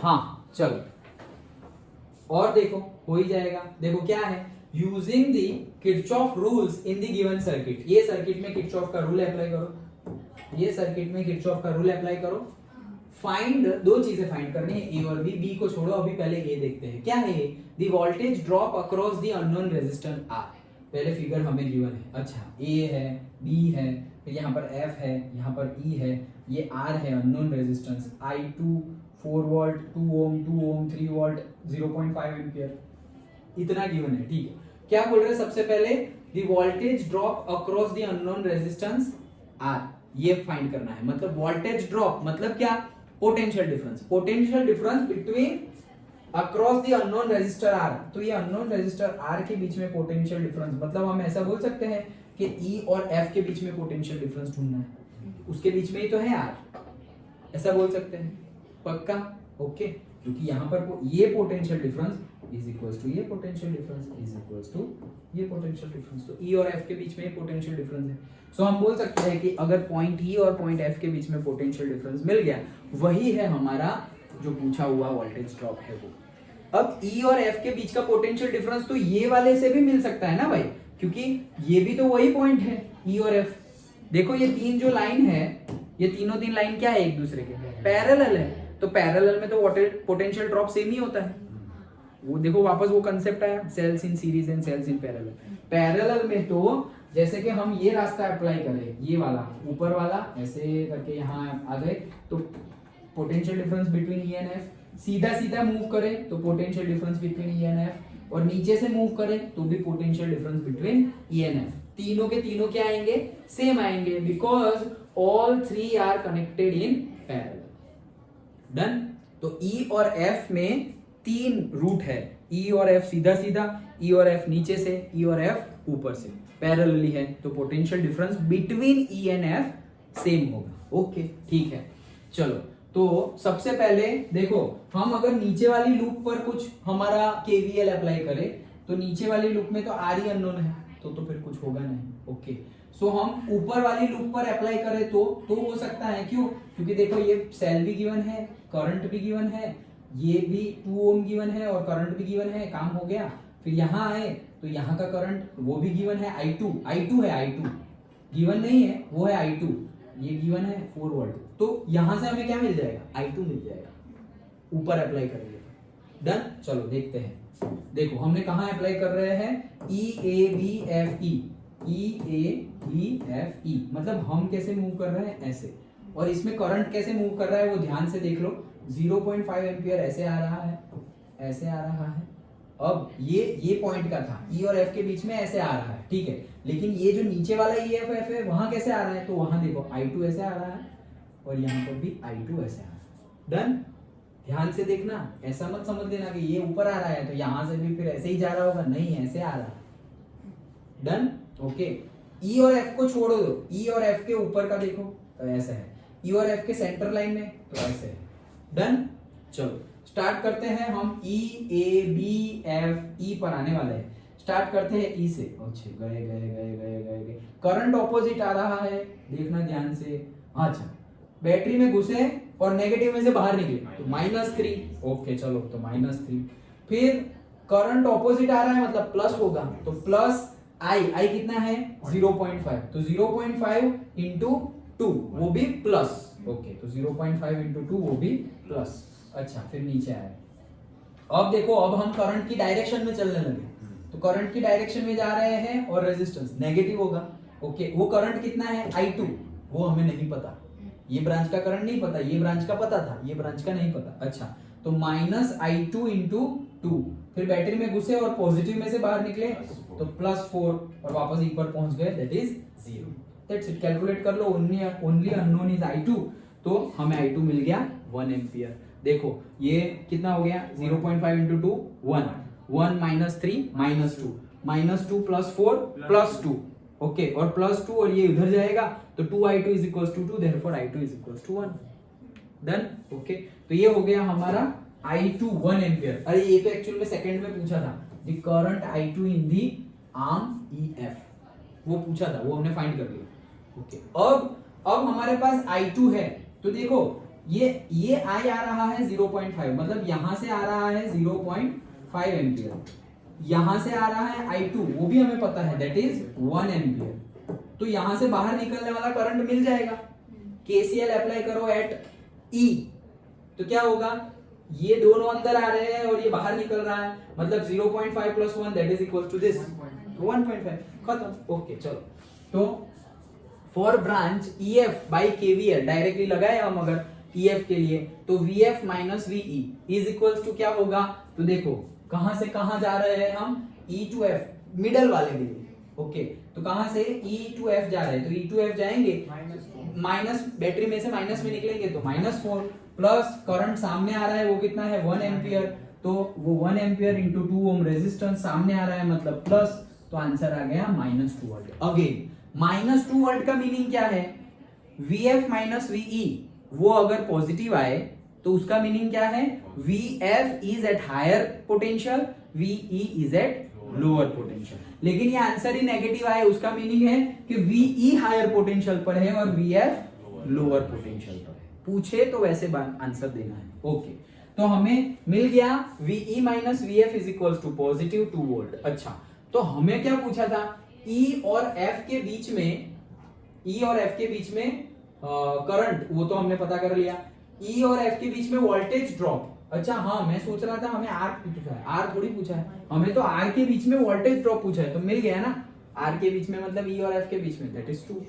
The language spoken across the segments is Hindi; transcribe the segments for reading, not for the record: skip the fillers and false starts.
हाँ चलो, और देखो हो ही जाएगा। देखो क्या है, using the Kirchhoff rules in the given circuit. ये सर्किट में किरचॉफ का रूल अप्लाई करो, ये सर्किट में किरचॉफ का रूल अप्लाई करो। फाइंड, दो चीजें फाइंड करनी है, ए और बी को छोड़ो, अभी पहले ए देखते हैं क्या है। The voltage drop across the unknown resistance are. पहले फिगर हमें गिवन है, अच्छा ए है, बी है, फिर यहाँ पर एफ है, यहाँ पर ई है, ये आर है unknown resistance, I2 4 volt, 2 ohm, 2 ohm, 3 volt, 0.5 ampere, इतना गिवन है। ठीक है, क्या बोल रहे हैं सबसे पहले, the voltage drop across the unknown resistance R, ये फाइंड करना है। मतलब वोल्टेज ड्रॉप मतलब क्या, potential difference, potential difference between across the unknown resistor R. तो ये अननोन रेजिस्टर आर के बीच में पोटेंशियल डिफरेंस, मतलब हम ऐसा बोल सकते हैं कि ई और एफ के बीच में पोटेंशियल डिफरेंस ढूंढना है, उसके बीच में ही तो है आर, ऐसा बोल सकते हैं। पक्का, ओके, क्योंकि यहाँ पर ये potential difference is equals to ये potential difference is equals to ये पोटेंशियल डिफरेंस, तो ई और एफ के बीच में पोटेंशियल डिफरेंस है। सो हम बोल सकते हैं कि अगर पॉइंट ई और पॉइंट एफ के बीच में पोटेंशियल डिफरेंस मिल गया, वही है हमारा जो पूछा हुआ वोल्टेज ड्रॉप है वो। अब ई और एफ के बीच का पोटेंशियल डिफरेंस तो ये वाले से भी मिल सकता है ना भाई, क्योंकि ये भी तो वही पॉइंट है ई और एफ। देखो ये तीन जो लाइन है, ये तीनों तीन लाइन क्या है, एक दूसरे के पैरेलल है, तो पैरेलल में तो पोटेंशियल ड्रॉप सेम ही होता है। वो देखो वापस वो कंसेप्ट आया, cells in series and cells in parallel. Parallel में तो जैसे कि हम ये रास्ता अप्लाई करें, ये वाला ऊपर वाला ऐसे करके यहाँ आ गए, तो potential difference between E and F, सीधा सीधा मूव करें तो potential difference between E and F, और नीचे से मूव करें तो भी potential difference between E and F. तीनों के तीनों क्या आएंगे, सेम आएंगे, because all three are connected in parallel. Done. तो ई और एफ में तीन रूट है, ई और एफ सीधा सीधा, ई और एफ नीचे से, ई और एफ ऊपर से, पैरेलली है, तो potential difference between E and F same होगा। ओके ठीक है, चलो तो सबसे पहले देखो, हम अगर नीचे वाली लूप पर कुछ हमारा केवीएल अप्लाई करें, तो नीचे वाली लूप में तो आर ही अननोन है, तो फिर कुछ होगा नहीं। ओके, सो हम ऊपर वाली लूप पर अप्लाई करें तो हो सकता है, क्यों, क्योंकि देखो ये सेल भी गिवन है, करंट भी गिवन है, ये भी 2 ओम गिवन है और करंट भी गिवन है, काम हो गया। फिर यहाँ आए तो यहाँ का करंट वो भी गिवन है, I2 है, I2 गिवन नहीं है, वो है I2, ये गिवन है 4 वोल्ट, तो यहां से हमें क्या मिल जाएगा, I2 मिल जाएगा, ऊपर अप्लाई करेंगे। डन, चलो देखते हैं। देखो हमने कहा अप्लाई कर रहे हैं, EABFE, EABFE, मतलब हम कैसे मूव कर रहे हैं, ऐसे, और इसमें करंट कैसे मूव कर रहा है वो ध्यान से देख लो, 0.5 एम्पियर ऐसे आ रहा है, ऐसे आ रहा है। अब ये पॉइंट का था, ई और एफ के बीच में ऐसे आ रहा है, ठीक है, लेकिन ये जो नीचे वाला ई एफ एफ है वहां कैसे आ रहा है, तो वहां देखो I2 ऐसे आ रहा है और यहाँ पर भी I2 ऐसे आ रहा है। डन, ध्यान से देखना, ऐसा मत समझ लेना कि ये ऊपर आ रहा है तो यहां से भी फिर ऐसे ही जा रहा होगा, नहीं ऐसे आ रहा है। डन, ओके, ई और एफ को छोड़ दो, ई और एफ के ऊपर का देखो तो ऐसा है, ई और एफ के सेंटर लाइन में तो ऐसे है। डन, चलो स्टार्ट करते हैं हम, EABFE पर आने वाले हैं, स्टार्ट करते हैं ई से। अच्छा, गए, करंट ऑपोजिट आ रहा है, देखना ध्यान से। अच्छा, बैटरी में घुसे और नेगेटिव में से बाहर निकले तो -3, ओके चलो तो -3। फिर करंट ऑपोजिट आ रहा है मतलब प्लस होगा, तो प्लस आई कितना है 0.5, तो 0.5 इंटू 2 वो भी प्लस, ओके, तो 0.5 इंटू 2 वो भी प्लस। अच्छा, फिर नीचे आए, अब देखो अब हम करंट की डायरेक्शन में चलने लगे, तो करंट की डायरेक्शन में जा रहे हैं और रेजिस्टेंस नेगेटिव होगा। ओके, वो करंट कितना है I2, वो हमें नहीं पता, ये ब्रांच का करंट नहीं पता, ये ब्रांच का पता था, ये ब्रांच का नहीं पता। अच्छा, तो -I2 इंटू 2, फिर बैटरी में घुसे और पॉजिटिव में से बाहर निकले तो +4 और वापस एक पर पहुंच गए, that is 0। That's it, calculate कर लो, ओनली अननोन इज I2, तो हमें I2 मिल गया 1 एम्पियर। देखो ये कितना हो गया, 0.5 इंटू 2 1, 1 -3 -2, -2 +4 +2, ओके, और +2 और ये उधर जाएगा तो 2I2 is equals to 2, therefore I2 is equals to 1। Done, okay, तो ये हो गया हमारा I2 1 एम्पियर। अरे ये तो एक्चुअल में सेकंड में पूछा था, the current I2 in the arm EF, वो पूछा था, वो हमने फाइंड कर लिया। ओके, अब हमारे पास I2 है, तो देखो ये आई आ रहा है 0.5, मतलब यहां से आ रहा है 0.5 एम्पियर, यहां से आ रहा है I2, वो भी हमें पता है दैट इज 1 एम्पियर। तो यहां से बाहर निकलने वाला करंट मिल जाएगा। केसीएल अप्लाई करो एट E, तो क्या होगा, ये दोनों अंदर आ रहे हैं और ये बाहर निकल रहा है, मतलब 0.5 plus 1 that is equal to this 1.5, खत्म। ओके चलो, तो for branch EF by KVL directly लगाए हम अगर EF के लिए, तो VF minus VE is equals to क्या होगा, तो देखो कहां से कहां जा रहे हैं हम, E to F, मिडल वाले के लिए। ओके, तो कहां से E to F जा रहे हैं, तो E to F जाएंगे, माइनस बैटरी में से माइनस में निकलेंगे तो -4, प्लस करंट सामने आ रहा है वो कितना है 1 एम्पियर, तो वो 1 एम्पियर इंटू 2 ओम रेजिस्टेंस सामने आ रहा है मतलब प्लस, तो आंसर आ गया -2 वोल्ट। अगेन -2 वोल्ट का मीनिंग क्या है, VF माइनस VE वो अगर पॉजिटिव आए तो उसका मीनिंग क्या है, VF is at higher potential, VE is at lower potential. लेकिन ये आंसर ही नेगेटिव आए, उसका मीनिंग है कि VE हायर पोटेंशियल पर है और VF लोअर पोटेंशियल पर है। पूछे तो वैसे आंसर देना है। ओके, तो हमें मिल गया VE minus VF is equal to positive 2 volt. अच्छा, तो हमें क्या पूछा था, E और F के बीच में करंट, वो तो हमने पता कर लिया। E और F के बीच में वोल्टेज ड्रॉप, अच्छा हाँ, मैं सोच रहा था हमें R पूछा है, R थोड़ी पूछा है, हमें तो R के बीच में वोल्टेज ड्रॉप पूछा है, तो मिल गया ना, R के बीच में मतलब E और F के बीच में, that is 2,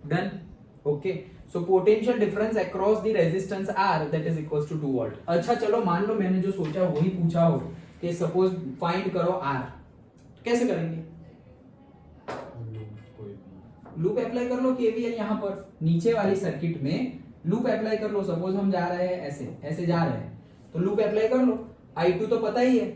done. Okay, so potential difference across the resistance R that is equals to 2 volt. अच्छा चलो, मान लो मैंने जो सोचा वही पूछा हो कि सपोज फाइंड करो R, कैसे करेंगे, लूप अप्लाई कर लो KVL, यहां पर नीचे वाली सर्किट में लूप अप्लाई कर लो। सपोज हम जा रहे हैं ऐसे जा रहे हैं, तो लूप अप्लाई कर लो। I2 तो पता ही है,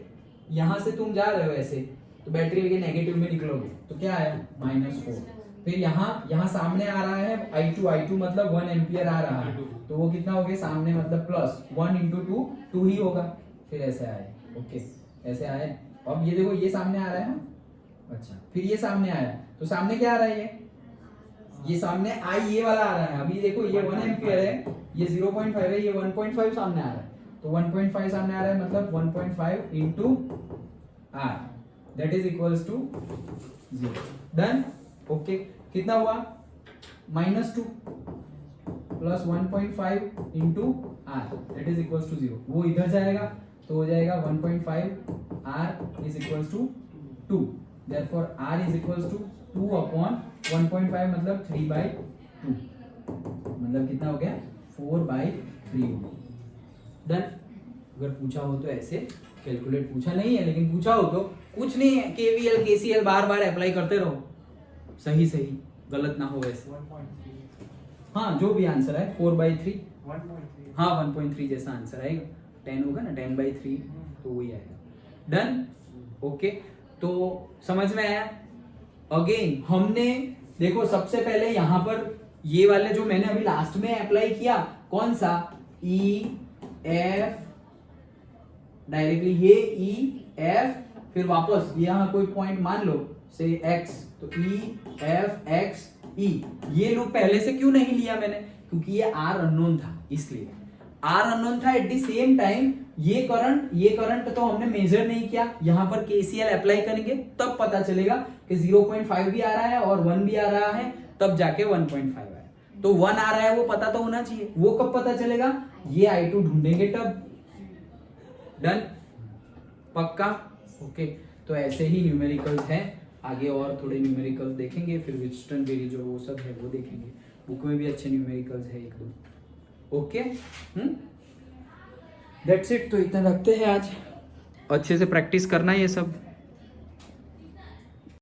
यहां से तुम जा रहे हो ऐसे, तो बैटरी के नेगेटिव में निकलोगे तो क्या आया -4। फिर यहाँ सामने आ रहा है I2 मतलब 1 एम्पियर आ रहा है, तो वो कितना हो गया सामने, मतलब प्लस 1 इंटू 2 ही होगा। फिर ऐसे आए, ओके ऐसे आए। अब ये देखो, ये सामने आ रहा है ना, अच्छा फिर ये सामने आया, तो सामने क्या आ रहा है, ये सामने ये वाला आ रहा है। अभी देखो ये 1 एम्पियर है, ये 0.5 है, ये 1.5 सामने आ रहा है, तो 1.5 सामने आ रहा है मतलब 1.5 into R that is equals to 0, done. Okay, कितना हुआ, -2 plus 1.5 into R that is equals to 0, वो इधर जाएगा तो हो जाएगा 1.5 R is equals to 2, therefore R is equals to 2 upon 1.5 मतलब 3/2, मतलब कितना हो गया 4/3 हो गया, डन। अगर पूछा हो तो ऐसे कैलकुलेट, पूछा नहीं है लेकिन पूछा हो तो कुछ नहीं है, KVL KCL बार बार अप्लाई करते रहो, सही गलत ना हो वैसे। हाँ, जो भी आंसर है 4/3, हाँ 1.3 जैसा आंसर आएगा, 10 होगा ना, 10/3 तो वही आएगा, डन। ओके, तो समझ में आया। अगेन हमने देखो सबसे पहले यहां पर ये वाले जो मैंने अभी लास्ट में अप्लाई किया, कौन सा EF, डायरेक्टली ये EF, फिर वापस यहाँ कोई पॉइंट मान लो से X, तो EFX E, ये लूप पहले से क्यों नहीं लिया मैंने, क्योंकि ये R अननोन था, इसलिए R अननोन था। एट द सेम टाइम ये करंट तो हमने मेजर नहीं किया, यहां पर KCL अप्लाई करेंगे तब पता चलेगा कि 0.5 भी आ रहा है और 1 भी आ रहा है, तब जाके 1.5 आया। तो 1 आ रहा है वो पता तो होना चाहिए, वो कब पता चलेगा, ये I2 ढूंढेंगे तब, डन, पक्का। ओके, तो ऐसे ही न्यूमेरिकल्स हैं, आगे और थोड़े न्यूमेरिकल्स देखेंगे, फिर विस्टर्न वेरी जो वो सब है वो देखेंगे, बुक में भी अच्छे न्यूमेरिकल्स है 1-2। ओके, दैट्स इट, तो इतना रखते हैं आज, अच्छे से प्रैक्टिस करना ये सब।